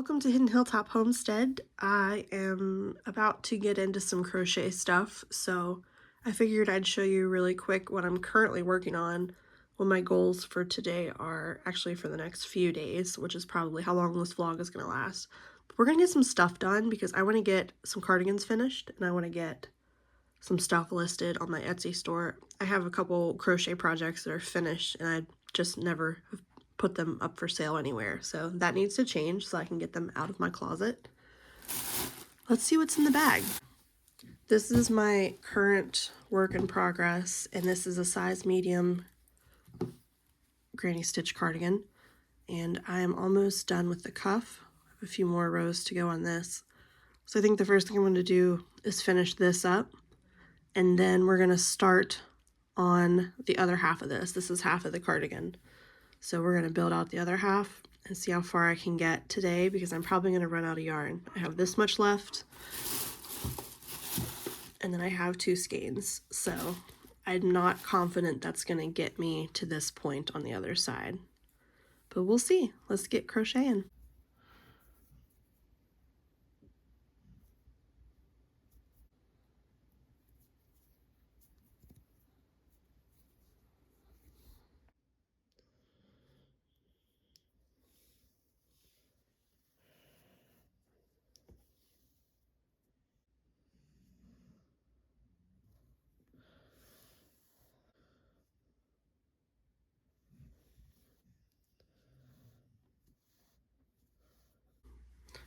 Welcome to Hidden Hilltop Homestead. I am about to get into some crochet stuff, so I figured I'd show you really quick what I'm currently working on, what my goals for today are, actually for the next few days, which is probably how long this vlog is going to last. But we're going to get some stuff done because I want to get some cardigans finished and I want to get some stuff listed on my Etsy store. I have a couple crochet projects that are finished and I just never have put them up for sale anywhere, so that needs to change so I can get them out of my closet. Let's see what's in the bag. This is my current work in progress, and this is a size medium granny stitch cardigan, and I am almost done with the cuff. I have a few more rows to go on this, so I think the first thing I'm going to do is finish this up, and then we're going to start on the other half of this. This is half of the cardigan. So we're going to build out the other half and see how far I can get today because I'm probably going to run out of yarn. I have this much left and then I have 2 skeins. So I'm not confident that's going to get me to this point on the other side. But we'll see. Let's get crocheting.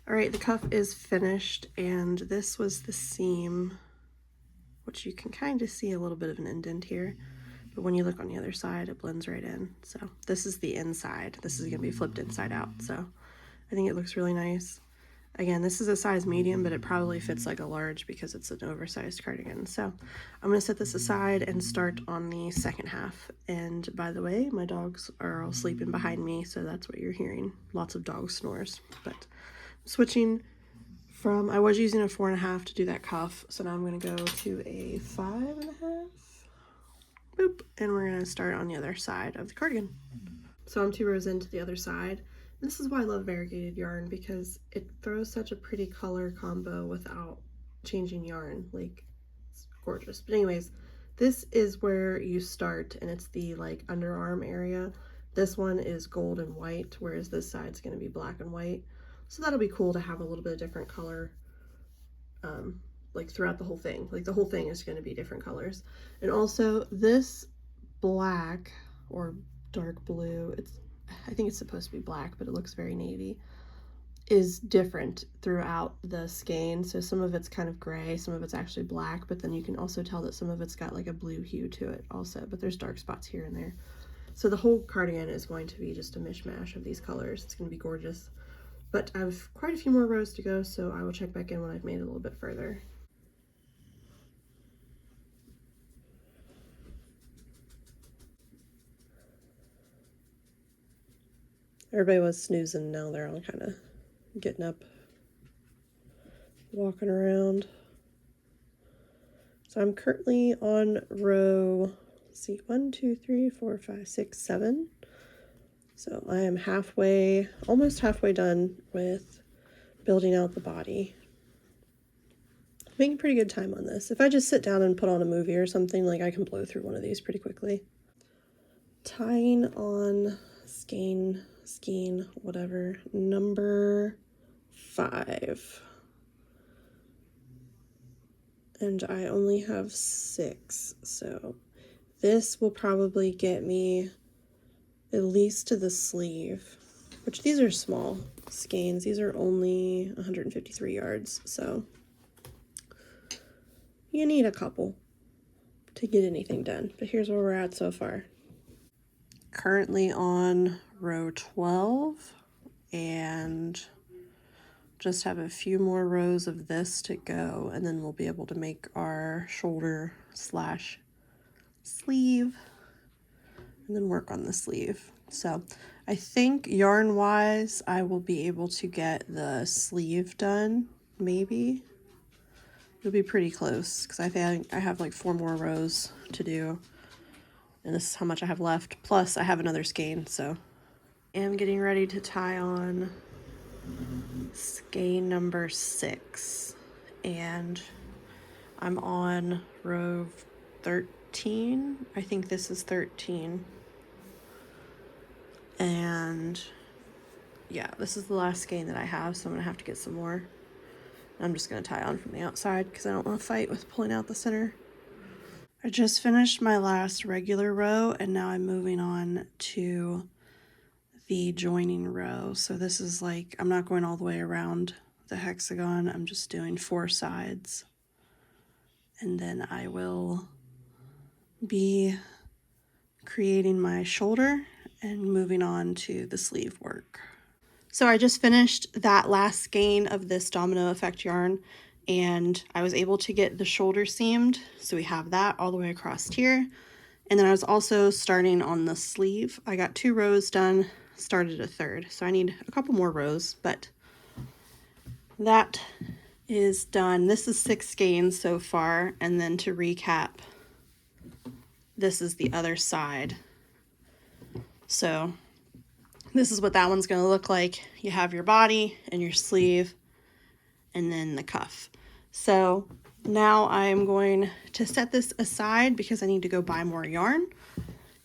Alright, the cuff is finished, and this was the seam, which you can kind of see a little bit of an indent here, but when you look on the other side, it blends right in. So this is the inside. This is going to be flipped inside out, so I think it looks really nice. Again, this is a size medium, but it probably fits like a large because it's an oversized cardigan. So I'm going to set this aside and start on the second half. And by the way, my dogs are all sleeping behind me, so that's what you're hearing. Lots of dog snores. But switching from, I was using a 4.5 to do that cuff, so now I'm going to go to a 5.5. Boop. And we're going to start on the other side of the cardigan. So I'm 2 rows into the other side. This is why I love variegated yarn, because it throws such a pretty color combo without changing yarn. Like, it's gorgeous. But anyways, this is where you start, and it's the like underarm area. This one is gold and white, whereas this side's going to be black and white. So that'll be cool to have a little bit of different color like throughout the whole thing. Like the whole thing is going to be different colors. And also this black or dark blue, I think it's supposed to be black, but it looks very navy, is different throughout the skein. So some of it's kind of gray, some of it's actually black, but then you can also tell that some of it's got like a blue hue to it also, but there's dark spots here and there. So the whole cardigan is going to be just a mishmash of these colors. It's going to be gorgeous. But I have quite a few more rows to go, so I will check back in when I've made it a little bit further. Everybody was snoozing, now they're all kind of getting up, walking around. So I'm currently on row, let's see, 1, 2, 3, 4, 5, 6, 7. So I am halfway, almost halfway done with building out the body. Making pretty good time on this. If I just sit down and put on a movie or something, like I can blow through one of these pretty quickly. Tying on skein, whatever, number 5. And I only have 6, so this will probably get me at least to the sleeve, which these are small skeins. These are only 153 yards, so you need a couple to get anything done. But here's where we're at so far. Currently on row 12 and just have a few more rows of this to go, and then we'll be able to make our shoulder slash sleeve and then work on the sleeve. So I think yarn wise I will be able to get the sleeve done. Maybe it'll be pretty close because I think I have like 4 more rows to do, and this is how much I have left, plus I have another skein. So I'm getting ready to tie on skein number 6, and I'm on row 13. I think this is 13. And yeah, this is the last skein that I have, so I'm gonna have to get some more. I'm just gonna tie on from the outside because I don't want to fight with pulling out the center. I just finished my last regular row, and now I'm moving on to the joining row. So this is like, I'm not going all the way around the hexagon, I'm just doing 4 sides. And then I will be creating my shoulder and moving on to the sleeve work. So I just finished that last skein of this domino effect yarn, and I was able to get the shoulder seamed. So we have that all the way across here. And then I was also starting on the sleeve. I got 2 rows done, started a third. So I need a couple more rows, but that is done. This is 6 skeins so far. And then to recap, this is the other side. So this is what that one's going to look like. You have your body and your sleeve and then the cuff. So now I'm going to set this aside because I need to go buy more yarn.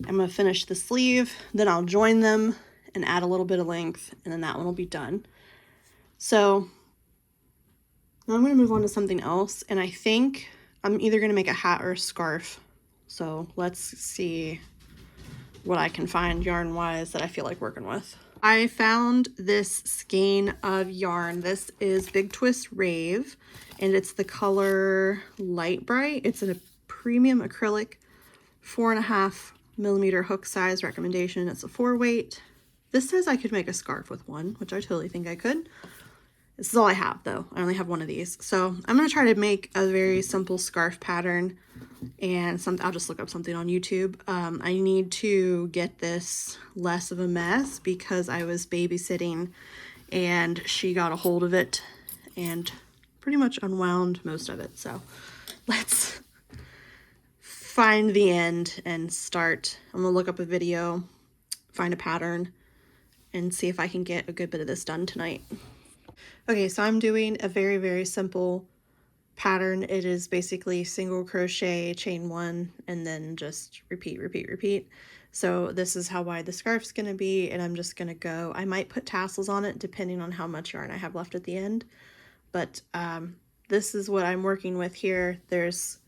I'm going to finish the sleeve, then I'll join them and add a little bit of length, and then that one will be done. So now I'm going to move on to something else, and I think I'm either going to make a hat or a scarf. So let's see what I can find yarn-wise that I feel like working with. I found this skein of yarn. This is Big Twist Rave, and it's the color Light Bright. It's a premium acrylic 4.5mm hook size recommendation. It's a 4 weight. This says I could make a scarf with one, which I totally think I could. This is all I have though. I only have one of these. So I'm going to try to make a very simple scarf pattern, and I'll just look up something on YouTube. I need to get this less of a mess because I was babysitting and she got a hold of it and pretty much unwound most of it. So let's find the end and start. I'm gonna look up a video, find a pattern, and see if I can get a good bit of this done tonight. Okay, so I'm doing a very, very simple pattern. It is basically single crochet, chain 1, and then just repeat, repeat, repeat. So this is how wide the scarf's gonna be, and I'm just gonna go, I might put tassels on it depending on how much yarn I have left at the end, but this is what I'm working with here. There's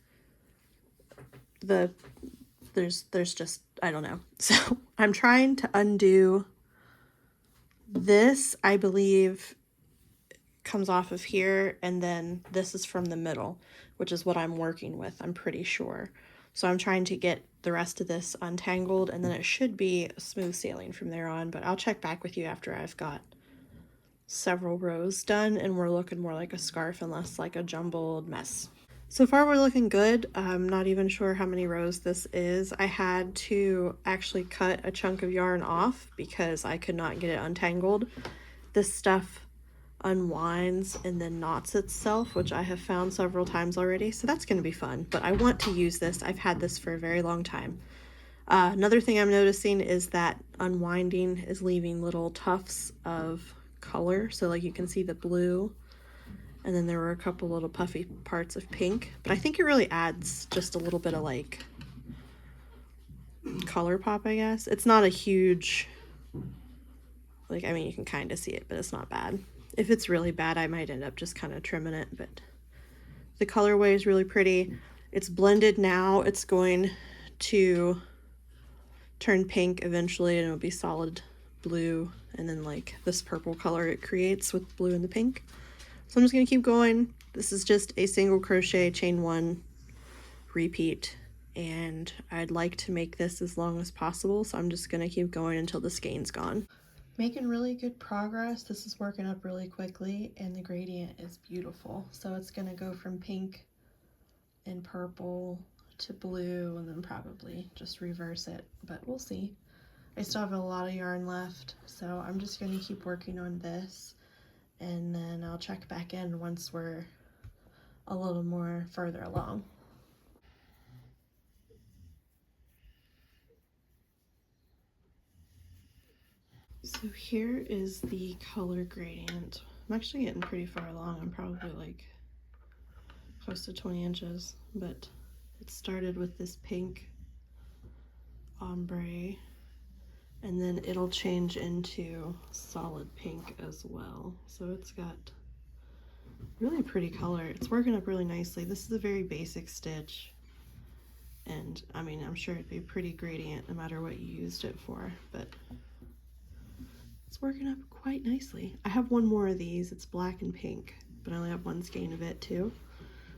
just, I don't know. So I'm trying to undo this, I believe comes off of here, and then this is from the middle, which is what I'm working with, I'm pretty sure. So I'm trying to get the rest of this untangled, and then it should be smooth sailing from there on, but I'll check back with you after I've got several rows done and we're looking more like a scarf and less like a jumbled mess. So far we're looking good. I'm not even sure how many rows this is. I had to actually cut a chunk of yarn off because I could not get it untangled. This stuff unwinds and then knots itself, which I have found several times already, so that's going to be fun. But I want to use this. I've had this for a very long time. Another thing I'm noticing is that unwinding is leaving little tufts of color, so like you can see the blue, and then there were a couple little puffy parts of pink, but I think it really adds just a little bit of like color pop, I guess. It's not a huge, like, I mean, you can kind of see it, but it's not bad. If it's really bad, I might end up just kind of trimming it, but the colorway is really pretty. It's blended now. It's going to turn pink eventually, and it'll be solid blue, and then like this purple color it creates with blue and the pink. So I'm just going to keep going. This is just a single crochet, chain 1, repeat, and I'd like to make this as long as possible, so I'm just going to keep going until the skein's gone. Making really good progress. This is working up really quickly, and the gradient is beautiful. So it's going to go from pink and purple to blue, and then probably just reverse it, but we'll see. I still have a lot of yarn left, so I'm just going to keep working on this, and then I'll check back in once we're a little more further along. So here is the color gradient. I'm actually getting pretty far along. I'm probably like close to 20 inches, but it started with this pink ombre, and then it'll change into solid pink as well. So it's got really pretty color. It's working up really nicely. This is a very basic stitch, and I mean, I'm sure it'd be pretty gradient no matter what you used it for, but it's working up quite nicely. I have one more of these. It's black and pink, but I only have one skein of it too.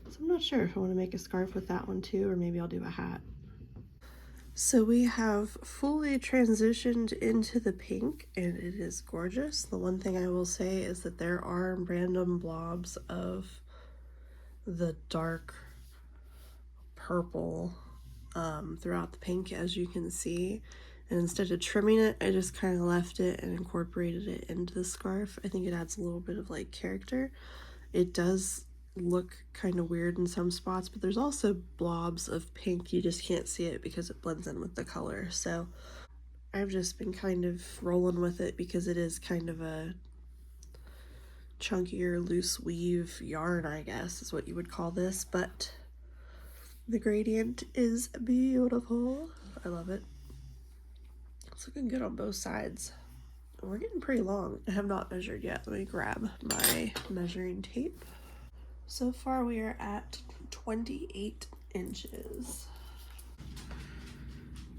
So I'm not sure if I want to make a scarf with that one too, or maybe I'll do a hat. So we have fully transitioned into the pink, and it is gorgeous. The one thing I will say is that there are random blobs of the dark purple throughout the pink, as you can see. And instead of trimming it, I just kind of left it and incorporated it into the scarf. I think it adds a little bit of like character. It does look kind of weird in some spots, but there's also blobs of pink. You just can't see it because it blends in with the color. So I've just been kind of rolling with it because it is kind of a chunkier loose weave yarn, I guess is what you would call this, but the gradient is beautiful. I love it. It's looking good on both sides. We're getting pretty long. I have not measured yet. Let me grab my measuring tape. So far we are at 28 inches.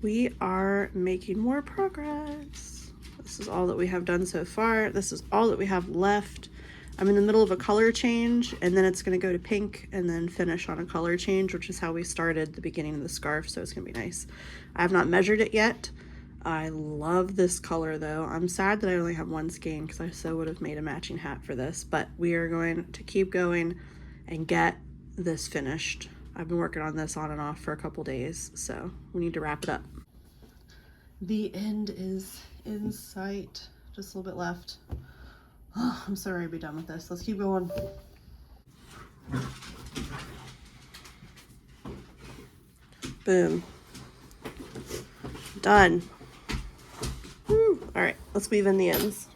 We are making more progress. This is all that we have done so far. This is all that we have left. I'm in the middle of a color change, and then it's going to go to pink and then finish on a color change, which is how we started the beginning of the scarf, so it's going to be nice. I have not measured it yet. I love this color though. I'm sad that I only have one skein because I so would have made a matching hat for this, but we are going to keep going and get this finished. I've been working on this on and off for a couple days, so we need to wrap it up. The end is in sight. Just a little bit left. Oh, I'm so ready to be done with this. Let's keep going. Boom. Done. Woo. All right, let's weave in the ends.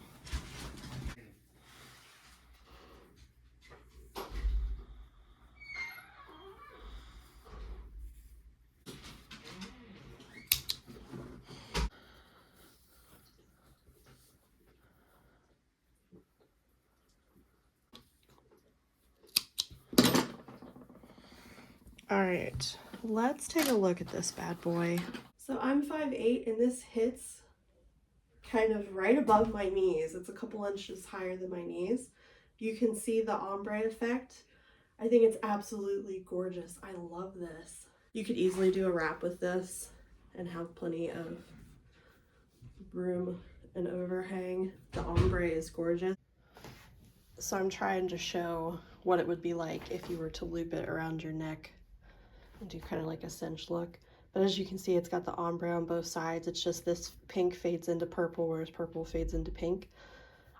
All right, let's take a look at this bad boy. So I'm 5'8", and this hits kind of right above my knees. It's a couple inches higher than my knees. You can see the ombre effect. I think it's absolutely gorgeous. I love this. You could easily do a wrap with this and have plenty of room and overhang. The ombre is gorgeous. So I'm trying to show what it would be like if you were to loop it around your neck and do kind of like a cinch look. But as you can see, it's got the ombre on both sides. It's just this pink fades into purple, whereas purple fades into pink.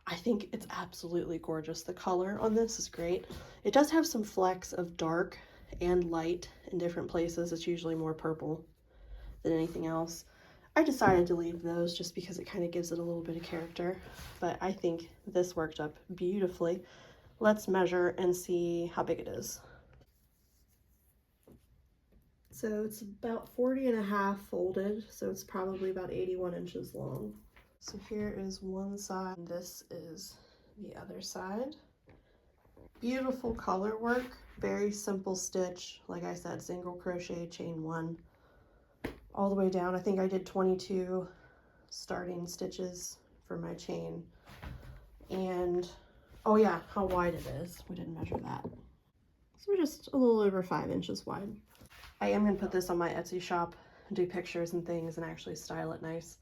I think it's absolutely gorgeous. The color on this is great. It does have some flecks of dark and light in different places. It's usually more purple than anything else. I decided to leave those just because it kind of gives it a little bit of character, but I think this worked up beautifully. Let's measure and see how big it is. So it's about 40.5 folded, so it's probably about 81 inches long. So here is one side, and this is the other side. Beautiful color work, very simple stitch. Like I said, single crochet, chain 1, all the way down. I think I did 22 starting stitches for my chain. And, oh yeah, how wide it is. We didn't measure that. So we're just a little over 5 inches wide. I am going to put this on my Etsy shop and do pictures and things and actually style it nice.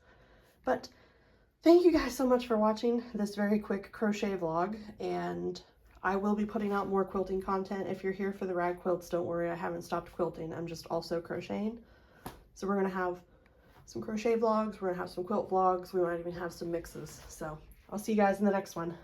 But thank you guys so much for watching this very quick crochet vlog, and I will be putting out more quilting content. If you're here for the rag quilts, don't worry, I haven't stopped quilting. I'm just also crocheting. So we're going to have some crochet vlogs, we're going to have some quilt vlogs, we might even have some mixes. So I'll see you guys in the next one.